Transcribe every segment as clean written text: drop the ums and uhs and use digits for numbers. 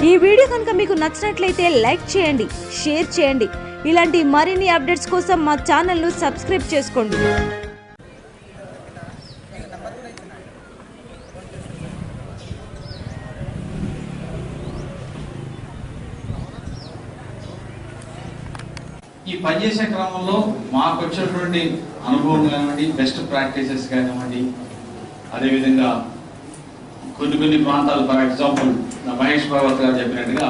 ఈ వీడియో కనుక మీకు నచ్చినట్లయితే లైక్ చేయండి, షేర్ చేయండి. ఇలాంటి మరిన్ని అప్డేట్స్ కోసం మా ఛానల్ను సబ్స్క్రైబ్ చేసుకోండి. ఈ పనిచేసే క్రమంలో మాకు వచ్చినటువంటి అనుభవం కానివ్వండి, బెస్ట్ ప్రాక్టీసెస్ కానివ్వండి, అదేవిధంగా కొన్ని ప్రాంతాలు, ఫర్ ఎగ్జాంపుల్ మహేష్ భగవత్ గారు చెప్పినట్టుగా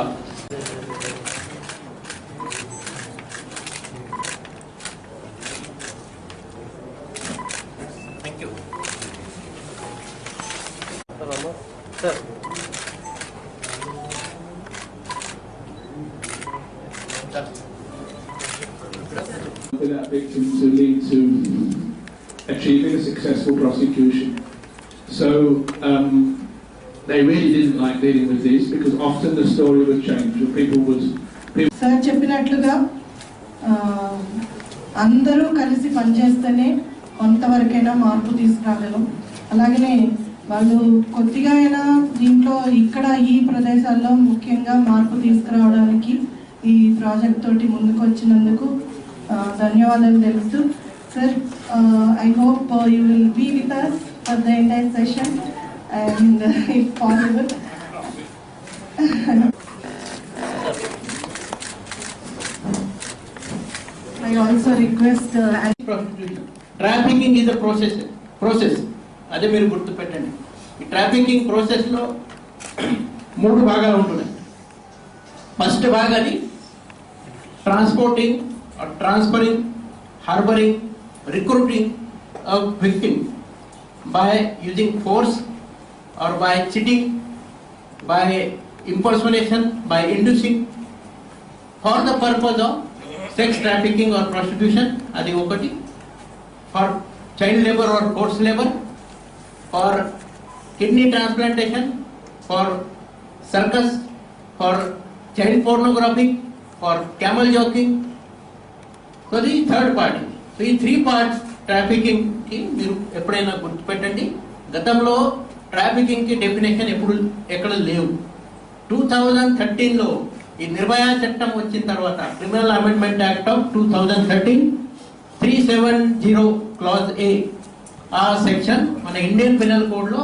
that victim to lead to achieving a successful prosecution. So they really didn't like dealing with this because often the story would change. Sir చెప్పినట్లుగా అందరూ కలిసి పనిచేస్తేనే కొంతవరకైనా మార్పు తీసుకురాగలం. అలాగనే వాళ్ళు కొద్దిగా అయినా దీంట్లో ఇక్కడ ఈ ప్రదేశాల్లో ముఖ్యంగా మార్పు తీసుకురావడానికి ఈ ప్రాజెక్ట్ తోటి ముందుకు వచ్చినందుకు ధన్యవాదాలు తెలుస్తూ sir, I hope you will be with us for the entire session and if possible. I also request trafficking is a process. అదే మీరు గుర్తుపెట్టండి. ఈ ట్రాఫికింగ్ ప్రాసెస్లో 3 భాగాలు ఉంటున్నాయి. ఫస్ట్ భాగాన్ని transporting or transferring, harboring, recruiting a victim by using force or by cheating, by impersonation, by inducing for the purpose of sex trafficking or prostitution. Adi okati. For child labor or forced labor, for kidney transplantation, for circus, for child pornography, for camel jockeying. So the third part. So ఈ 3 parts trafficking కి మీరు ఎప్పుడైనా గుర్తుపెట్టండి. గతంలో trafficking కి definition ఎక్కడ లేవు. 2013లో ఈ నిర్భయ చట్టం వచ్చిన తర్వాత criminal amendment act of 2013 370 clause ఏ ఆ సెక్షన్ మన ఇండియన్ పినల్ కోడ్ లో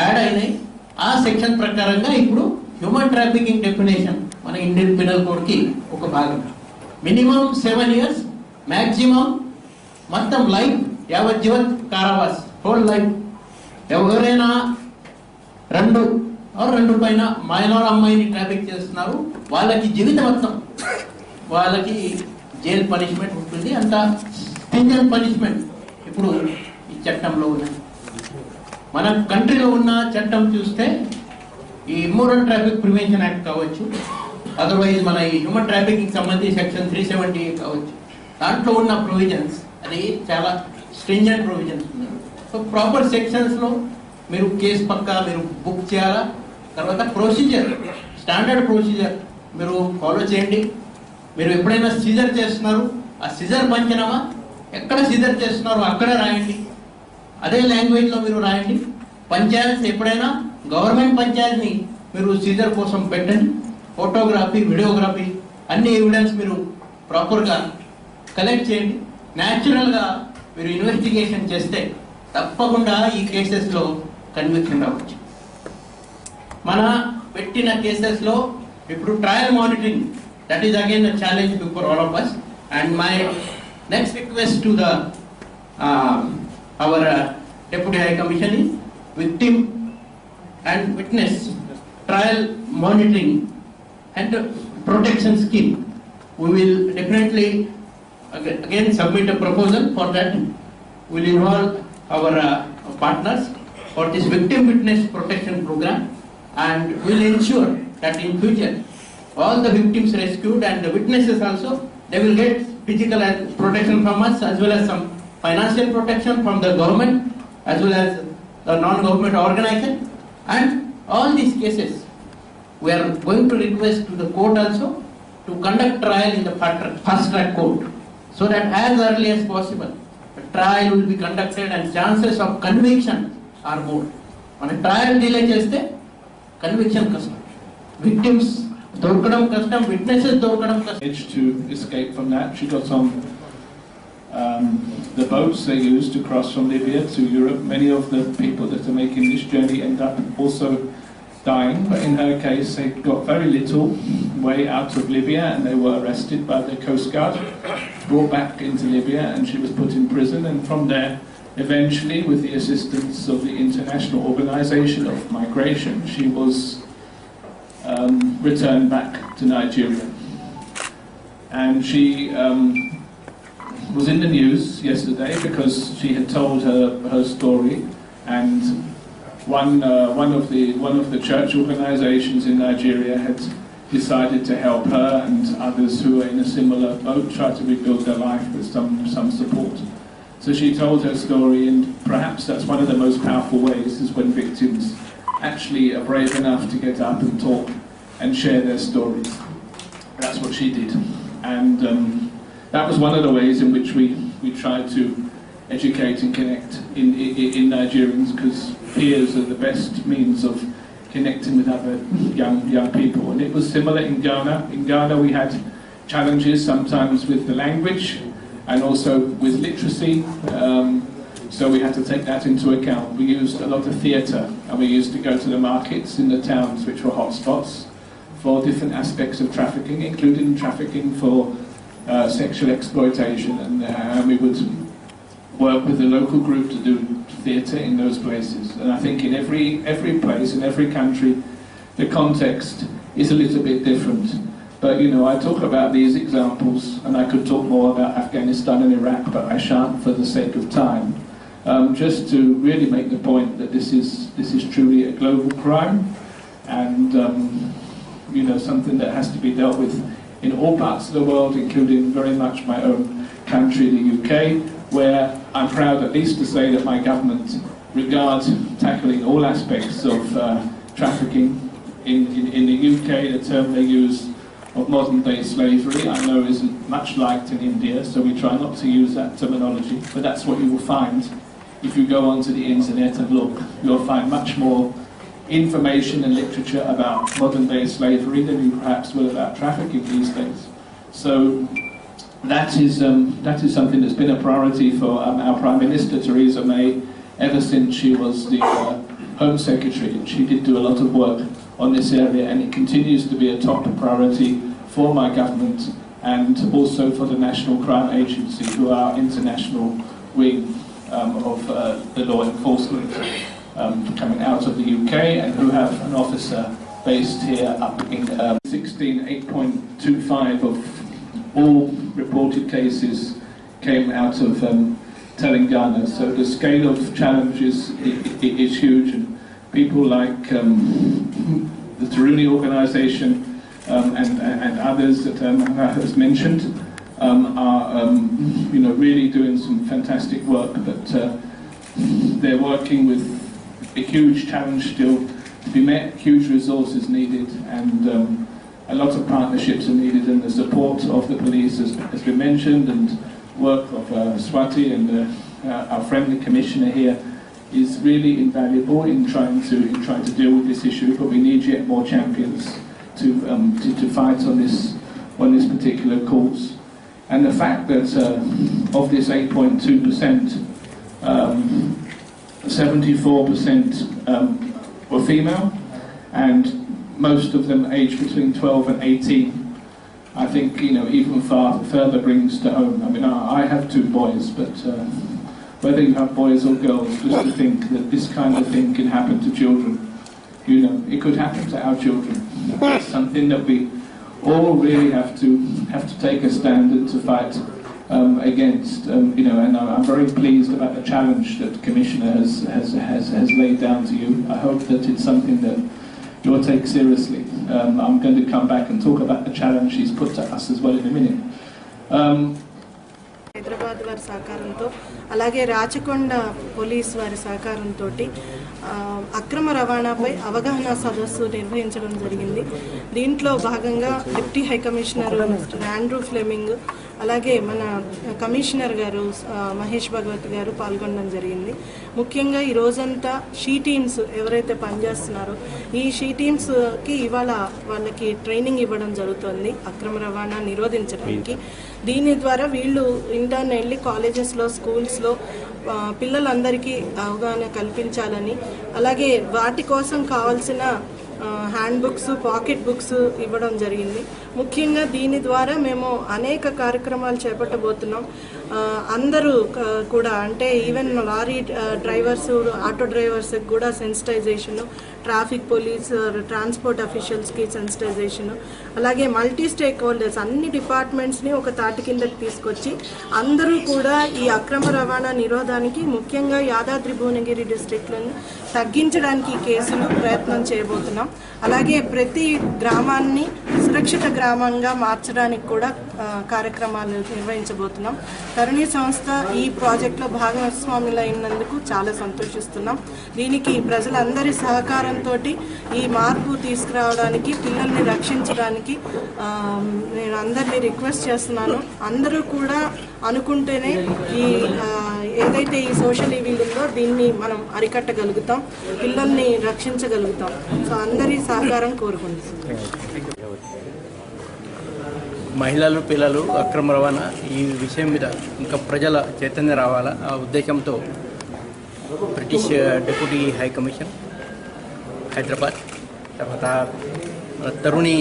యాడ్ అయినాయి. ఆ సెక్షన్ ప్రకారంగా ఇప్పుడు హ్యూమన్ ట్రాఫికింగ్ డెఫినేషన్ మన ఇండియన్ పినల్ కోడ్ కి ఒక భాగం. మినిమం 7 years, maximum మొత్తం లైఫ్, యావజ్జీవన్ కారావాస్, హోల్ లైఫ్. ఎవరైనా 2 పైన మైనర్ అమ్మాయిని ట్రాఫిక్ చేస్తున్నారు, వాళ్ళకి జీవితం మొత్తం వాళ్ళకి జైలు పనిష్మెంట్ ఉంటుంది. అంత స్ట్రింజెంట్ పనిష్మెంట్ ఇప్పుడు ఈ చట్టంలో ఉన్నాయి. మన కంట్రీలో ఉన్న చట్టం చూస్తే ఈ ఇమ్మోరల్ ట్రాఫిక్ ప్రివెన్షన్ యాక్ట్ కావచ్చు, అదర్వైజ్ మన ఈ హ్యూమన్ ట్రాఫికింగ్ సంబంధించి సెక్షన్ 370 కావచ్చు, దాంట్లో ఉన్న ప్రొవిజన్స్ అది చాలా స్ట్రింజెంట్ ప్రొవిజన్స్ ఉన్నాయి. సో ప్రాపర్ సెక్షన్స్లో మీరు కేసు పక్కా మీరు బుక్ చేయాలా. తర్వాత ప్రొసీజర్, స్టాండర్డ్ ప్రొసీజర్ మీరు ఫాలో చేయండి. మీరు ఎప్పుడైనా సీజర్ చేస్తున్నారు, ఆ సీజర్ పంచనామా ఎక్కడ సీజర్ చేస్తున్నారో అక్కడే రాయండి, అదే లాంగ్వేజ్లో మీరు రాయండి. పంచాయత్ ఎప్పుడైనా గవర్నమెంట్ పంచాయత్ని మీరు సీజర్ కోసం పెట్టండి. ఫోటోగ్రఫీ, వీడియోగ్రఫీ అన్ని ఎవిడెన్స్ మీరు ప్రాపర్గా కలెక్ట్ చేయండి. న్యాచురల్గా మీరు ఇన్వెస్టిగేషన్ చేస్తే తప్పకుండా ఈ కేసెస్లో కన్విక్షన్ రావచ్చు. మన పెట్టిన కేసెస్లో ఇప్పుడు trial monitoring, that is again the challenge before all of us. And my next request to the our deputy high commission is victim and witness trial monitoring and protection scheme. We will definitely again submit a proposal for that. We will involve our partners for this victim witness protection program, and we will ensure that in future all the victims rescued and the witnesses also, they will get physical protection from us as well as some financial protection from the government as well as the non-government organization. And all these cases we are going to request to the court also to conduct trial in the fast track court, so that as early as possible the trial will be conducted and chances of conviction are more. మన trial delay చేస్తే conviction కష్టం. victims dorkadam kastam, witnesses dorkadam kastam. Managed to escape from that. She got on the boats they used to cross from Libya to Europe. Many of the people that are making this journey end up also dying, but in her case they got very little way out of Libya and they were arrested by the Coast Guard, brought back into Libya, and she was put in prison, and from there eventually, with the assistance of the International Organization of Migration, she was returned back to Nigeria. And she was in the news yesterday because she had told her story, and one of the church organizations in Nigeria had decided to help her and others who are in a similar boat try to rebuild their life with some support. So she told her story, and perhaps that's one of the most powerful ways, is when victims actually are brave enough to get up and talk and share their stories. That's what she did. And that was one of the ways in which we tried to educate and connect in Nigerians, because peers are the best means of connecting with other young people. And it was similar in Ghana. In Ghana we had challenges sometimes with the language and also with literacy, so we had to take that into account. We used a lot of theatre, and we used to go to the markets in the towns which were hotspots for different aspects of trafficking, including trafficking for sexual exploitation, and we would work with the local group to do theatre in those places. And I think in every place, in every country, the context is a little bit different. But you know, I talk about these examples, and I could talk more about Afghanistan and Iraq, but I shan't for the sake of time. Just to really make the point that this is truly a global crime, and you know, something that has to be dealt with in all parts of the world, including very much my own country, the UK, where I'm proud at least to say that my government regards tackling all aspects of trafficking. In the UK, the term they use of modern day slavery I know isn't much liked in India, so we try not to use that terminology, but that's what you will find if you go onto the internet and look. You'll find much more information and literature about modern day slavery than you perhaps will about trafficking these days. So that is something that's been a priority for our Prime Minister Theresa May ever since she was the Home Secretary. She did do a lot of work on this area, and it continues to be a top priority for my government and also for the National Crime Agency, who are our international wing of the law enforcement coming out of the UK, and who have an officer based here up in 8.25 of all reported cases came out of Telangana. So the scale of challenge is huge, and people like the Taruni organisation and others that Anna has mentioned are you know, really doing some fantastic work, but they're working with a huge challenge still to be met, huge resources needed, and a lot of partnerships are needed, and the support of the police has been mentioned, and work of Swati and our friendly commissioner here is really invaluable in trying to deal with this issue. But we need yet more champions to fight on this particular cause. And the fact that of this 8.2%, 74% were female, and most of them aged between 12 and 18, I think, you know, even further brings to home. I mean, I have 2 boys, but whether you have boys or girls, just to think that this kind of thing can happen to children, you know, it could happen to our children. It's something that we all really have to take a stand and to fight against. You know, and I'm very pleased about the challenge that the Commissioner has laid down to you. I hope that it's something that you'll take seriously. I'm going to come back and talk about the challenge he's put to us as well in a minute. Hyderabad వారి సహకారంతో అలాగే Rachakonda police వారి సహకారంతో అక్రమ రవాణాపై అవగాహన సదస్సు నిర్వహించడం జరిగింది. దీంట్లో భాగంగా deputy high commissioner Andrew Fleming అలాగే మన కమిషనర్ గారు మహేష్ భగవత్ గారు పాల్గొనడం జరిగింది. ముఖ్యంగా ఈ రోజంతా షీ టీమ్స్ ఎవరైతే పనిచేస్తున్నారో ఈ షీ టీమ్స్కి ఇవాళ వాళ్ళకి ట్రైనింగ్ ఇవ్వడం జరుగుతుంది అక్రమ రవాణా నిరోధించడానికి. దీని ద్వారా వీళ్ళు ఇంటర్న్ వెళ్ళి కాలేజెస్లో, స్కూల్స్లో పిల్లలందరికీ అవగాహన కల్పించాలని, అలాగే వాటి కోసం కావాల్సిన హ్యాండ్ బుక్స్, పాకెట్ బుక్స్ ఇవ్వడం జరిగింది. ముఖ్యంగా దీని ద్వారా మేము అనేక కార్యక్రమాలు చేపట్టబోతున్నాం. అందరూ కూడా అంటే ఈవెన్ లారీ డ్రైవర్స్, ఆటో డ్రైవర్స్కి కూడా సెన్సిటైజేషను, ట్రాఫిక్ పోలీస్, ట్రాన్స్పోర్ట్ అఫీషియల్స్కి సెన్సిటైజేషను, అలాగే మల్టీ స్టేక్ హోల్డర్స్ అన్ని డిపార్ట్మెంట్స్ని ఒక తాటి కిందకి తీసుకొచ్చి అందరూ కూడా ఈ అక్రమ రవాణా నిరోధానికి, ముఖ్యంగా యాదాద్రి భువనగిరి డిస్ట్రిక్ట్లను తగ్గించడానికి కేసులు ప్రయత్నం చేయబోతున్నాం. అలాగే ప్రతి గ్రామాన్ని సురక్షిత గ్రామంగా మార్చడానికి కూడా కార్యక్రమాలు నిర్వహించబోతున్నాం. తరుణి సంస్థ ఈ ప్రాజెక్టులో భాగస్వాములు అయినందుకు చాలా సంతోషిస్తున్నాం. దీనికి ప్రజలందరి సహకారంతో ఈ మార్పు తీసుకురావడానికి, పిల్లల్ని రక్షించడానికి నేను అందరినీ రిక్వెస్ట్ చేస్తున్నాను. అందరూ కూడా అనుకుంటేనే ఈ ఏదైతే ఈ సోషల్ ఈవిల్ ఉందో దీన్ని మనం అరికట్టగలుగుతాం, పిల్లల్ని రక్షించగలుగుతాం. సో అందరి సహకారం కోరుకుంటున్నాం. మహిళలు, పిల్లలు అక్రమ రవాణా ఈ విషయం మీద ఇంకా ప్రజల చైతన్యం రావాలా ఆ ఉద్దేశంతో British deputy high commission Hyderabad, తర్వాత తరుణి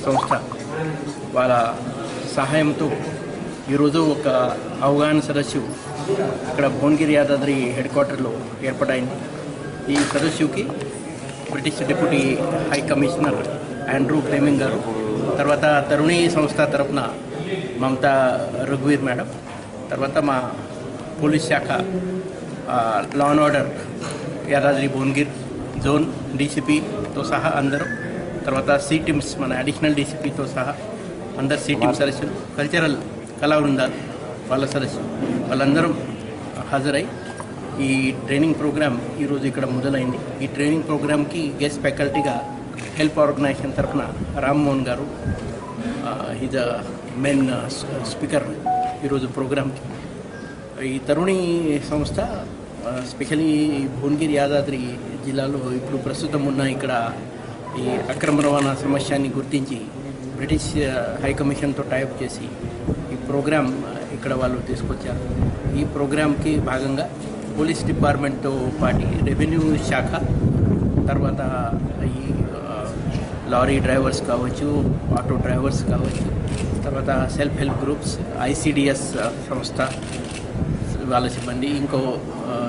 సంస్థ వాళ్ళ సహాయంతో ఈరోజు ఒక అవగాహన సదస్సు ఇక్కడ భువనగిరి యాదాద్రి హెడ్ క్వార్టర్లో ఏర్పాటైంది. ఈ సదస్సుకి British deputy high commissioner Andrew Fleming గారు, తర్వాత తరుణి సంస్థ తరఫున మమతా రఘువీర్ మేడం, తర్వాత మా పోలీస్ శాఖ law and order Yadadri Bhuvanagiri zone డీసీపీతో సహా అందరూ, తర్వాత సి టీమ్స్ మన అడిషనల్ డీసీపీతో సహా అందరు సి టీమ్ సదస్సులు, కల్చరల్ కళా బృందాలు వాళ్ళ సదస్సు వాళ్ళందరూ హాజరై ఈ ట్రైనింగ్ ప్రోగ్రామ్ ఈరోజు ఇక్కడ మొదలైంది. ఈ ట్రైనింగ్ ప్రోగ్రామ్కి గెస్ట్ ఫ్యాకల్టీగా హెల్ప్ ఆర్గనైజేషన్ తరఫున రామ్మోహన్ గారు ఈజ్ మెయిన్ స్పీకర్ ఈరోజు ప్రోగ్రామ్కి. ఈ తరుణి సంస్థ స్పెషలీ భువనగిరి యాదాద్రి జిల్లాలో ఇప్పుడు ప్రస్తుతం ఉన్న ఇక్కడ ఈ అక్రమ రవాణా సమస్యని గుర్తించి బ్రిటిష్ హై కమిషన్తో టైప్ చేసి ఈ ప్రోగ్రామ్ ఇక్కడ వాళ్ళు తీసుకొచ్చారు. ఈ ప్రోగ్రామ్కి భాగంగా పోలీస్ డిపార్ట్మెంట్తో పాటు రెవెన్యూ శాఖ, తర్వాత ఈ లారీ డ్రైవర్స్ కావచ్చు, ఆటో డ్రైవర్స్ కావచ్చు, తర్వాత సెల్ఫ్ హెల్ప్ గ్రూప్స్, ఐసిడిఎస్ సంస్థ వాళ్ళ సిబ్బంది, ఇంకో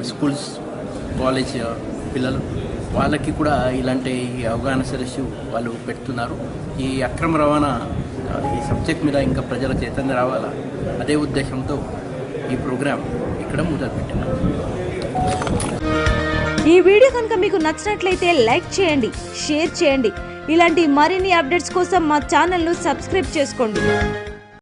స్కూల్స్, కాలేజ్ పిల్లలు వాళ్ళకి కూడా ఇలాంటి అవగాహన సదస్సు వాళ్ళు పెడుతున్నారు. ఈ అక్రమ రవాణా ఈ సబ్జెక్ట్ మీద ఇంకా ప్రజల చైతన్యం రావాలా అదే ఉద్దేశంతో ఈ ప్రోగ్రాం ఇక్కడ మొదలుపెట్టారు. ఈ వీడియో కనుక మీకు నచ్చినట్లయితే లైక్ చేయండి, షేర్ చేయండి. ఇలాంటి మరిన్ని అప్డేట్స్ కోసం మా ఛానల్ను సబ్స్క్రైబ్ చేసుకోండి.